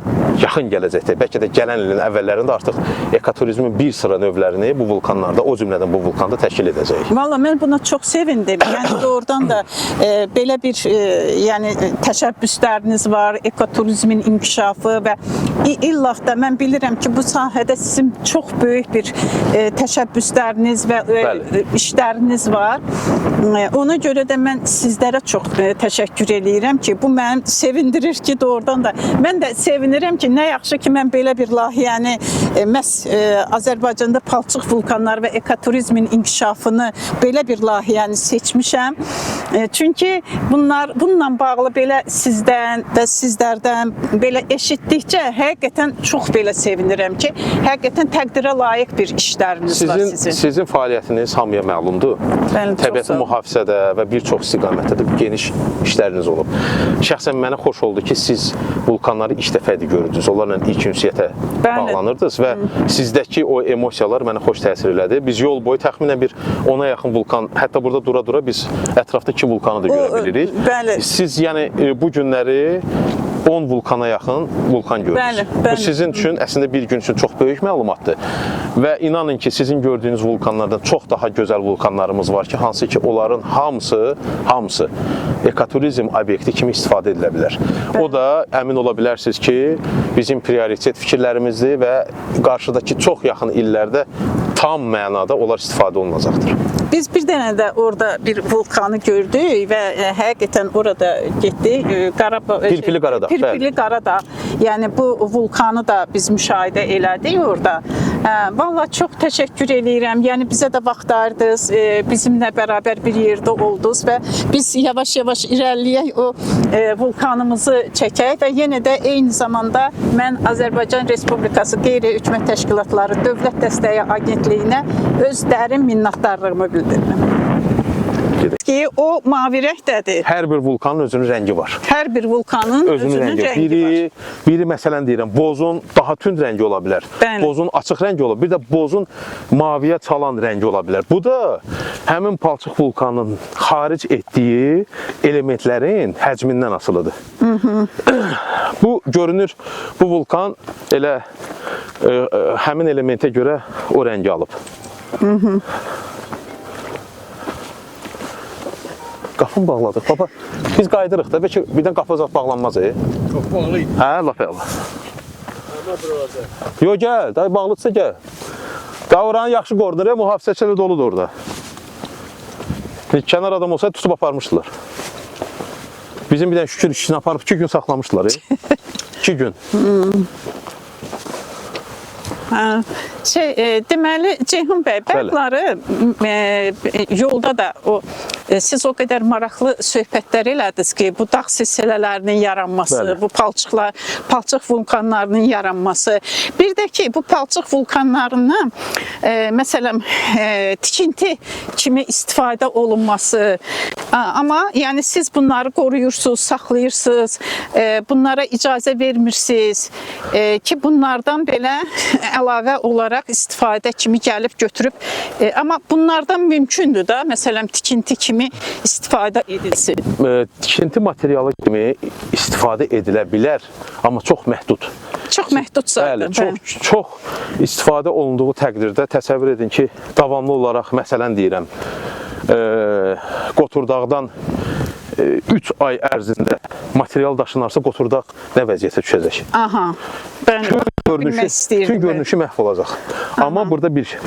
gələcəkdə, bəlkə də gələn ilin əvvəllərində artıq ekoturizmin bir sıra növlərini bu vulkanlarda, o cümlədən bu vulkanda təşkil edəcəyik. Valla, mən buna çox sevindim. Yəni, doğrudan da belə bir təşəbbüsləriniz var, ekoturizmin inkişafı və illah da mən bilirəm ki, bu sahədə sizin çox böyük bir təşəbbüsləriniz və işləriniz var. Ona görə də mən sizlərə çox təşəkkür edirəm ki, bu məni sevindirir ki, doğrudan da mən də sevinirəm ki, nə yaxşı ki, mən belə bir layihəni məhz Azərbaycanda palçıq vulkanları və ekoturizmin inkişafını belə bir layihəni seçmişəm. Çünki bununla bağlı belə sizdən və sizlərdən belə eşitdikcə həqiqətən çox belə sevinirəm ki, həqiqətən təqdirə layiq bir işləriniz var sizin. Sizin fəaliyyətiniz hamıya məlumdur. Təbiətin mühafizədə və bir çox istiqamətdə də geniş işləriniz olub. Şəxsən mənə xoş oldu ki, siz vulkanları ilk dəfə görürdünüz, onlarla ilk ünsiyyətə bağlanırdınız və sizdəki o emosiyalar mənə xoş təsir elədi. Biz yol boyu təxminən bir 10-a yaxın vulkan, hətta burada dura-dura biz ətrafda 2 vulkanı da görə bilirik. Siz yəni bu günləri 10 vulkana yaxın vulkan görürüz. Bəli, Bu bəli. sizin üçün əslində bir gün üçün çox böyük məlumatdır. Və inanın ki, sizin gördüyünüz vulkanlardan çox daha gözəl vulkanlarımız var ki, hansı ki, onların hamısı ekoturizm obyekti kimi istifadə edilə bilər. O da əmin ola bilərsiniz ki, bizim prioritet fikirlərimizdir və qarşıdakı çox yaxın illərdə tam mənada onlar istifadə olunacaqdır. Biz bir dənə də orada bir vulkanı gördük və həqiqətən orada getdik. Pirpili Qaradağ. Pirpili Qaradağ. Yəni bu vulkanı da biz müşahidə elədik orada. Vallahi çox təşəkkür edirəm. Yəni bizə də vaxt ayırdınız, bizimlə bərabər bir yerdə oldunuz və biz yavaş-yavaş irəliləyək, o vulkanımızı çəkək və yenə də eyni zamanda mən Azərbaycan Respublikası Qeyri-Hökumət Təşkilatları Dövlət Dəstəyi Agentliyinə öz dərin minnətdarlığımı bildirirəm. Ki o mavi rəngdədir. Hər bir vulkanın özünün rəngi var. Hər bir vulkanın özünün rəngi var. Biri məsələn deyirəm, bozun daha tünd rəngi ola bilər. Bəli. Bozun açıq rəngi ola bilər. Bir də bozun maviyə çalan rəngi ola bilər. Bu da həmin palçıq vulkanının xaric etdiyi elementlərin həcmindən asılıdır. Bu görünür, bu vulkan elə həmin elementə görə o rəngi alıb. Qapını bağladıq. Baba, biz qaydırıq da. Bəlkə birdən qapı zat bağlanmaz. Qapı bağlıydı. Hə, laf əla. Amma buralarda. Yo, gəl. Day bağlıdsa gəl. Da oranı yaxşı qorunur, mühafizəçiləri doludur orada. Kənar adam olsaydı tutub aparmışdılar. Bizim bir dənə şükür işini aparıb 2 gün saxlamışdılar. 2 gün. Deməli, Ceyhun bəy, bəziləri yolda da siz o qədər maraqlı söhbətlər elədiniz ki, bu dağ silsilələrinin yaranması, Bəli. bu palçıq vulkanlarının yaranması. Bir də ki, bu palçıq vulkanlarından məsələn tikinti kimi istifadə olunması. Amma yəni siz bunları qoruyursunuz, saxlayırsınız, bunlara icazə vermirsiniz ki, bunlardan belə əlavə olaraq istifadə kimi gəlib götürüb. Amma bunlardan mümkündür da, məsələn tikinti kimi istifadə edilsin. Tikinti materialı kimi istifadə edilə bilər, amma çox məhdud. Çox məhdud sayılır. Bəli, çox istifadə olunduğu təqdirdə təsəvvür edin ki, davamlı olaraq məsələn deyirəm, Qoturdağdan 3 ay ərzində material daşınarsa Qoturdağ nə vəziyyətə düşəcək? Aha, ben bilmək istəyirdim. Tüm görünüşü məhv olacaq. Amma burada bir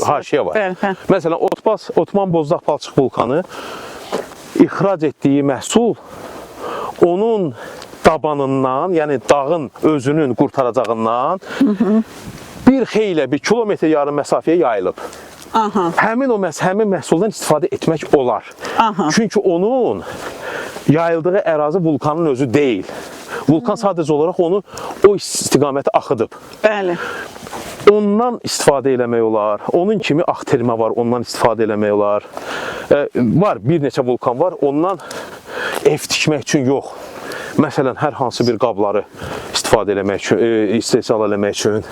haşiyə var. Məsələn, Otman Bozdağ palçıq vulkanı ixrac etdiyi məhsul onun dabanından, yəni dağın özünün qurtaracağından bir xeylə, bir kilometr yarım məsafəyə yayılıb. Həmin məhsuldan istifadə etmək olar. Çünki onun yayıldığı ərazi vulkanın özü deyil. Vulkan sadəcə olaraq onu o istiqamətə axıdıb. Bəli. Ondan istifadə eləmək olar. Onun kimi axtermə var, ondan istifadə eləmək olar. Var, bir neçə vulkan var, ondan ev tikmək üçün yox. Məsələn, hər hansı bir qabları istifadə eləmək üçün, istehsal eləmək üçün,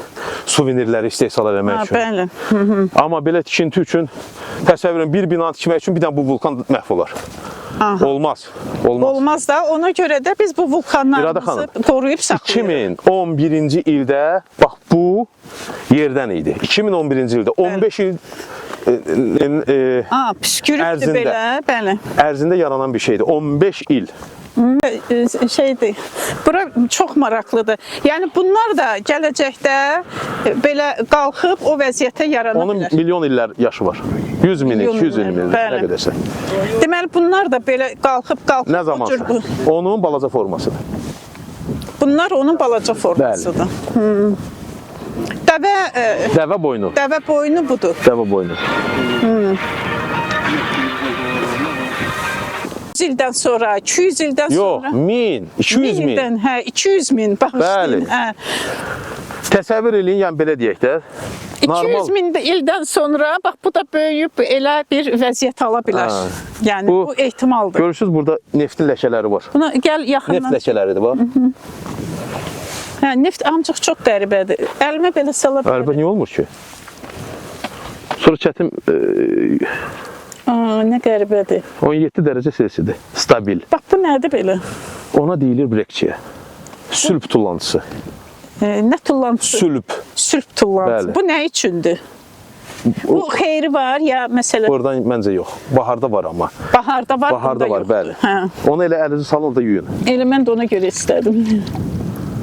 suvenirləri istehsal eləmək üçün. Bəli. Amma belə tikinti üçün, təsəvvürün bir bina tikmək üçün bir dənə bu vulkan məhv olar. Olmaz. Olmaz da, ona görə də biz bu vulkanlarımızı qoruyub saxlayırıq. 2011-ci ildə, bax bu yerdən idi. 2011-ci ildə 15 il püskürübdür belə, bəli. Ərzində yaranan bir şeydir. 15 il. Şeydir, bura çox maraqlıdır. Yəni bunlar da gələcəkdə belə qalxıb o vəziyyətə yarana bilər. Onun milyon illər yaşı var. 100 min, 200 min, nə qədərsə. Deməli bunlar da belə qalxıb nə zamansa? Onun balaca formasıdır. Bunlar onun balaca formasıdır. Dəvə boynu. Dəvə boynu budur. Dəvə boynu. 100 ildən sonra, 200 ildən sonra. Yox, 1000, 200 min. Hə, 200 min, bağışlayın. Təsəvvür eləyin, yəni belə deyək də. 200 min ildən sonra, bax bu da böyüyüb elə bir vəziyyət ala bilər. Yəni bu ehtimaldır. Görürsünüz, burada neftin ləkələri var. Buna gəl yaxından. Neft ləkələridir, bax. Hə, neft ancaq çox qəribədir. Əlimə belə sala bilərəm. Qəribə niyə olmur ki? Sonra çətin... Nə qəribədir. 17 dərəcə Selsidir, stabil. Bax bu nədir belə? Ona deyilir brekçiyə. Sülb tullantısı. Nə tullantısı? Sülb tullantısı. Bəli. Bu nə üçündür? Bu xeyri var ya məsələn Oradan məncə yox. Baharda var amma. baharda var, Baharda var, yoxdur. bəli. Hə. Onu elə əlinizi salın da yuyun. Elə mən də ona görə istədim.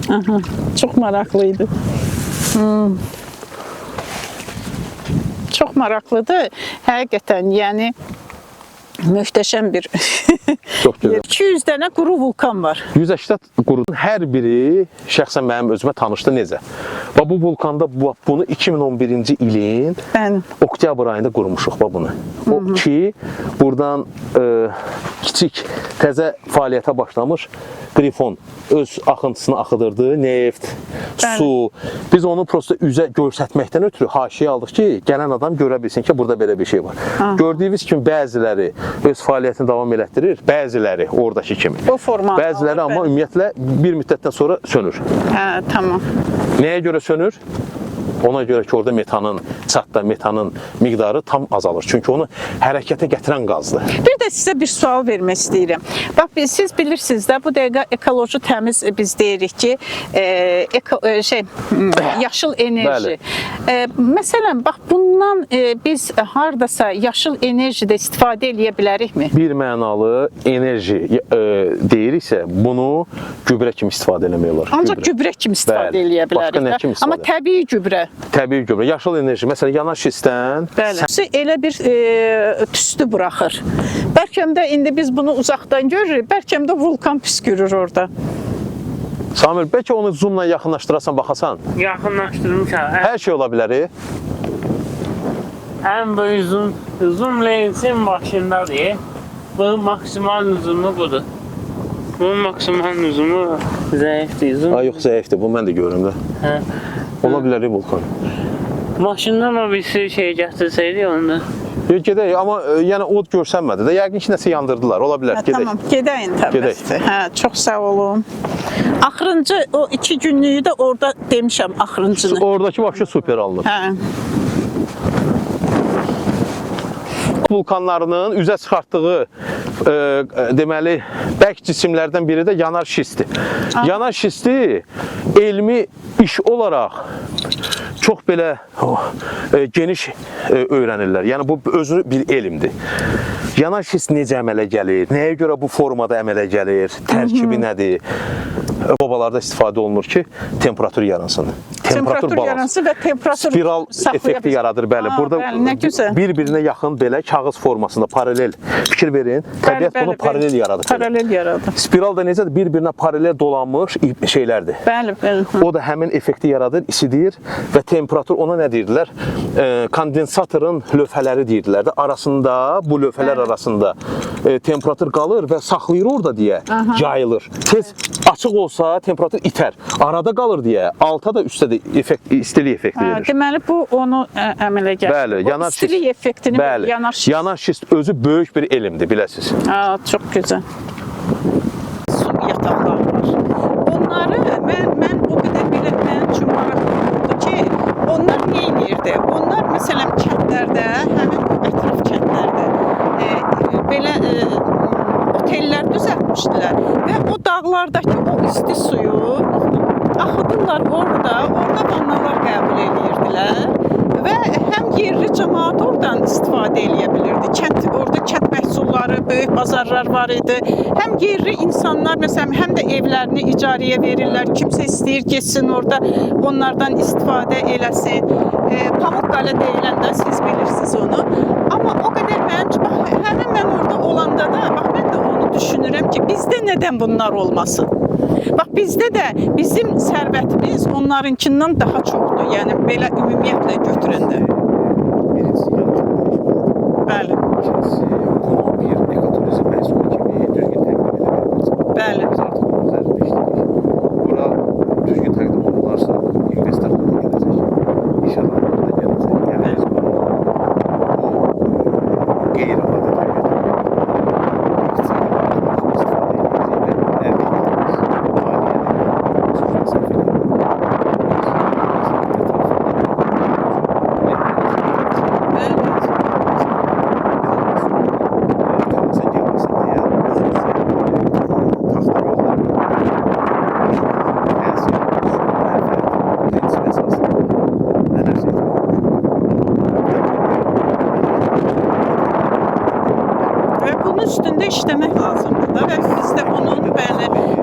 Aha, çox maraqlıydı. Çox maraqlıdır. Həqiqətən, yəni möhtəşəm bir Çox gözəl. 200 dənə quru vulkan var. 180 qurudun hər biri şəxsən mənim özümə tanışdı necə? Və bu vulkanda bunu 2011-ci ilin Bəli. oktyabr ayında qurmuşuq bunu. O ki, buradan kiçik təzə fəaliyyətə başlamış Qrifon öz axıntısını axıdırdı, neft, su. Biz onu prosta üzə görsətməkdən ötürü haşiyə aldıq ki, gələn adam görə bilsin ki, burada belə bir şey var. Gördüyünüz kimi bəziləri öz fəaliyyətini davam elətdirir, bəziləri oradakı kimi. O format. Bəziləri amma ümumiyyətlə bir müddətdən sonra sönür. Hə, tamam. Nəyə görə sönür? Ona görə ki, orada çatda metanın miqdarı tam azalır. Çünki onu hərəkətə gətirən qazdır. Bir də sizə bir sual vermək istəyirəm. Bax, siz bilirsiniz də, bu dəqiqə ekoloji təmiz biz deyirik ki, yaşıl enerji. Məsələn, bax, bundan biz hardasa yaşıl enerjidə istifadə edə bilərikmi? Bir mənalı enerji deyiriksə, bunu gübrə kimi istifadə eləmək olar. Ancaq gübrə kimi istifadə edə Başqa nə bilərik. kimi Amma istifadə? təbii gübrə. Təbii gübrə, yaşıl enerji, məsələn, yanar şistdən Bəli. Elə bir tüstü buraxır. Bəlkə də indi biz bunu uzaqdan görürük, bəlkə də vulkan püskürür orada. Samir, bəlkə onu zoomla yaxınlaşdırasan, baxasan. Yaxınlaşdırmışam. Hər şey ola bilər. Ən böyük zoom lensin başındadır. Bu maksimal zoom'u budur. Bu maksimal zoom'u zəifdir. Zoom. Ay, yox, zəifdir. Bu mən də görürüm də. Hə. Ola bilər vulkan. Maşından o bir sürü şey gətirsəydi onda. Gedək, amma yəni od görsənmədi də. Yəqin ki, nəsə yandırdılar. Ola bilər, gedək. Tamam, gedəyin təbii. Hə, çox sağ olun. Axırıncı o 2 günlüyü də orada demişəm, axırıncını. Oradakı vəbşə super alınır. Hə. Vulkanlarının üzə çıxartdığı deməli bərk cisimlərdən biri də yanar şistdir. Yanar şisti elmi iş olaraq çox belə geniş öyrənirlər. Yəni bu özü bir elmdir. Yanar şist necə əmələ gəlir? Nəyə görə bu formada əmələ gəlir? Tərkibi nədir? Babalarda istifadə olunur ki, temperatur yaransın. Temperatur yaransın və temperatur spiral effekti yaradır. Bəli, burada nə gözəl. bir-birinə yaxın belə kağız formasında paralel fikir verin. Təbiət bunu paralel yaradır. Paralel yaradır. Spiral da necədir? Bir-birinə paralel dolanmış şeylərdir. Bəli, bəli. O da həmin effekti yaradır, isidir və temperatur ona nə deyirdilər? Kondensatorun lövhələri deyirdilər də. Arasında, bu lövhələr arasında temperatur qalır və saxlayır orada deyə yayılır. Tez açıq olsa temperatur itər. Arada qalır deyə alta da üstə də istilik effekti verir. Deməli bu onu əmələ gətirir. Bəli, yanar şist. İstilik effektini yanar şist. Yanar şist özü böyük bir elmdir, biləsiniz. Çox gözəl. Su yataqları var. Onları mən o qədər belə mənim üçün maraqlı oldu ki, onlar nə edirdi? Onlar məsələn kəndlərdə, həmin ətraf kəndlərdə belə otellər düzəltmişdilər və o dağlardakı o isti suyu axıdırlar orada vannalar qəbul edirdilər və həm yerli cəmaət oradan istifadə edə bilirdi. Orada kənd məhsulları, böyük bazarlar var idi. Həm yerli insanlar məsələn həm də evlərini icarəyə verirlər. Kimsə istəyir getsin orada onlardan istifadə eləsin. Pamukkale deyiləndə siz bilirsiniz onu. Amma o qədər həmin mən orada olanda da bax mən də onu düşünürəm ki, bizdə nədən bunlar olmasın? Bax bizdə də bizim sərvətimiz onlarınkindən daha çoxdur. Yəni belə ümumiyyətlə götürəndə. Bəli. İkincisi, bunu bir ekoturizm məhsulu kimi düzgün təqdim edilir. Bəli. Biz artıq onun üzərində işləyirik. Bura düzgün təqdim olunarsa, investorlar da gələcək, iş adamları da gələcək. Yəni biz bunu qeyri-adi təbiət istifadə edəcəyik və əvvəllərimiz, maliyyəli, sözün məsəfələri, bunun üstündə işləmək lazımdır da və biz də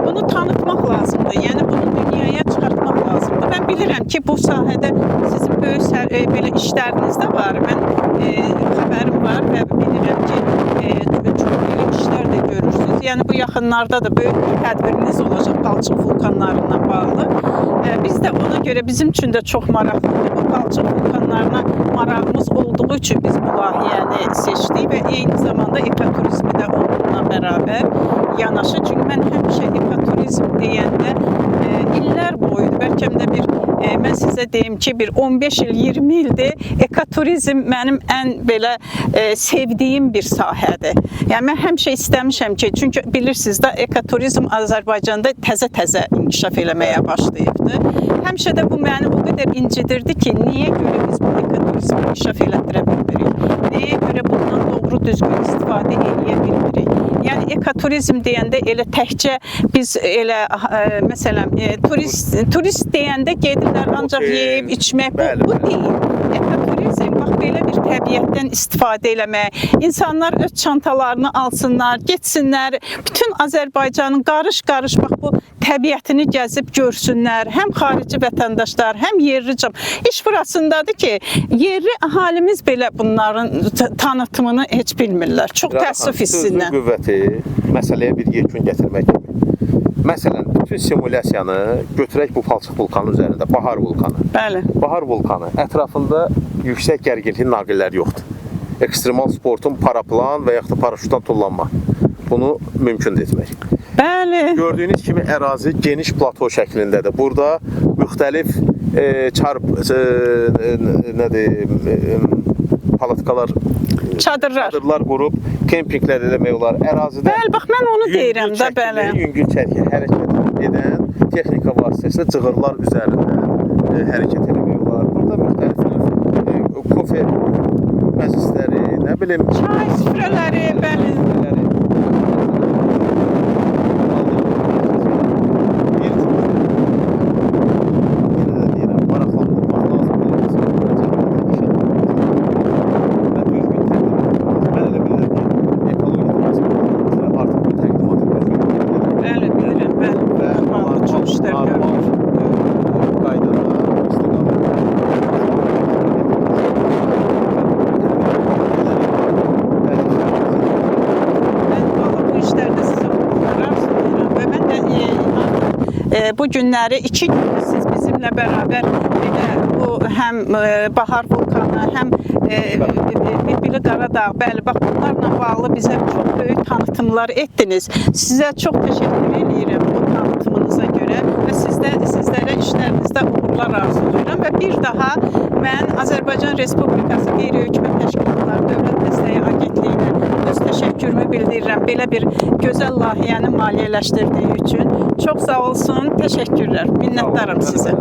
bunu tanıtmaq lazımdır. Yəni bunu dünyaya çıxartmaq lazımdır. Mən bilirəm ki, bu sahədə sizin böyük belə işləriniz də var. Mən xəbərim var və bilirəm ki, çox böyük işlər də görürsünüz. Yəni bu yaxınlarda da böyük bir tədbiriniz olacaq palçıq vulkanlarına bağlı. Biz də ona görə bizim üçün də çox maraqlıdır. Bu palçıq vulkanlarına marağımız olduğu üçün biz bu layihəni seçdik və eyni zamanda ekoturizmi də onunla bərabər yanaşı. Çünki mən həmişə ekoturizm deyəndə illər boyu, bəlkə də mən sizə deyim ki, bir 15 il, 20 ildir ekoturizm mənim ən belə sevdiyim bir sahədir. Yəni mən həmişə istəmişəm ki, çünki bilirsiniz də ekoturizm Azərbaycanda təzə-təzə inkişaf eləməyə başlayıbdı. Həmişə də bu məni o qədər incidirdi ki, niyə görə biz bu ekoturizmi inkişaf elətdirə bilmirik? Nəyə görə bundan doğru düzgün istifadə edə bilmirik? Yəni ekoturizm deyəndə elə təkcə biz elə məsələn turist deyəndə gedirlər ancaq yeyib içmək bu deyil. Ekoturizm bax belə bir təbiətdən istifadə eləmək, insanlar öz çantalarını alsınlar, getsinlər, bütün Azərbaycanın qarış-qarış bax bu təbiətini gəzib görsünlər. Həm xarici vətəndaşlar, həm yerli cəm. İş burasındadır ki, yerli əhalimiz belə bunların tanıtımını heç bilmirlər. Çox təəssüf hissindən. Sözlü qüvvəti məsələyə bir yekun gətirmək kimi. Məsələn, bütün simulyasiyanı götürək bu palçıq vulkanı üzərində, Bahar vulkanı. Bəli. Bahar vulkanı ətrafında yüksək gərginlikli naqillər yoxdur. Ekstremal sportun paraplan və yaxud da paraşütdən tullanma. Bunu mümkün etmək. Bəli. Gördüyünüz kimi ərazi geniş plato şəklindədir. Burada müxtəlif palatkalar, çadırlar qurub kempinqlər eləmək olar. Ərazidə Bəli, bax mən onu deyirəm də, bəli. Yüngül çəki hərəkət edən texnika vasitəsilə cığırlar üzərində hərəkət eləmək olar. Burada müxtəlif kofe məclisləri, nə bilim, çay süfrələri, bəli. Bu günləri 2 gün siz bizimlə bərabər bu həm Bahar vulkanı, həm Bibili Qaradağ, bəli, bax bunlarla bağlı bizə çox böyük tanıtımlar etdiniz. Sizə çox təşəkkür edirəm bu tanıtımınıza görə və sizlərə işlərinizdə uğurlar arzulayıram və bir daha mən Azərbaycan Respublikası Qeyri-Hökumət Təşkilatları Dövlət Dəstəyi Agentliyinə öz təşəkkürümü bildirirəm belə bir gözəl layihəni maliyyələşdirdiyi üçün. Çox sağ olsun, təşəkkürlər, minnətdarım sizə.